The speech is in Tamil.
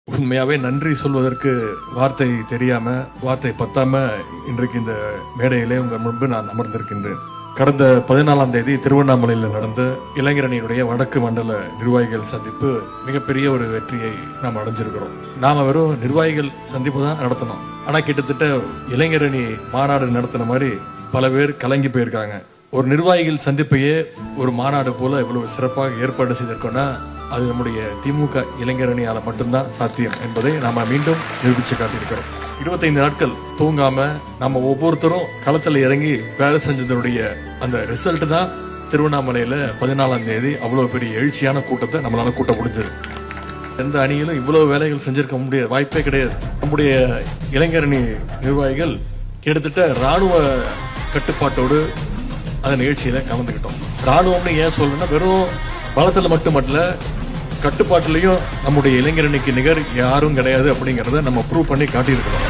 உண்மையாவே நன்றி சொல்வதற்கு வார்த்தை தெரியாம, வார்த்தை பத்தாம இன்றைக்கு இந்த மேடையிலே உங்கள் முன்பு நான் அமர்ந்திருக்கின்றேன். கடந்த 14ஆம் தேதி திருவண்ணாமலையில் நடந்த இளைஞரணியுடைய வடக்கு மண்டல நிர்வாகிகள் சந்திப்பு மிகப்பெரிய ஒரு வெற்றியை நாம் அடைஞ்சிருக்கிறோம். நாம வெறும் நிர்வாகிகள் சந்திப்பு தான் நடத்தணும். ஆனா கிட்டத்தட்ட இளைஞரணி மாநாடு நடத்தின மாதிரி பல பேர் கலங்கி போயிருக்காங்க. ஒரு நிர்வாகிகள் சந்திப்பையே ஒரு மாநாடு போல இவ்வளவு சிறப்பாக ஏற்பாடு செய்திருக்கோம்னா அது நம்முடைய திமுக இளைஞரணியால மட்டும்தான் சாத்தியம் என்பதை நாம மீண்டும் நிரூபிச்சு காட்டியிருக்கிறோம். 25 நாட்கள் தூங்காம நம்ம ஒவ்வொருத்தரும் களத்துல இறங்கி வேலை செஞ்சதனுடைய அந்த ரிசல்ட் தான் திருவண்ணாமலையில 14ஆம் தேதி அவ்வளவு பெரிய எழுச்சியான கூட்டத்தை நம்மளால கூட்ட முடிஞ்சது. எந்த அணியிலும் இவ்வளவு வேலைகள் செஞ்சிருக்க முடியாது, வாய்ப்பே கிடையாது. நம்முடைய இளைஞரணி நிர்வாகிகள் கிட்டத்தட்ட ராணுவ கட்டுப்பாட்டோடு அந்த நிகழ்ச்சியில கலந்துக்கிட்டோம். ராணுவம்னு ஏன் சொல்லணும்னா வெறும் பலத்துல மட்டுமல்ல, கட்டுப்பாட்டிலையும் நம்முடைய இளைஞரணிக்கு நிகர் யாரும் கிடையாது அப்படிங்கறத நம்ம ப்ரூவ் பண்ணி காட்டியிருக்கிறோம்.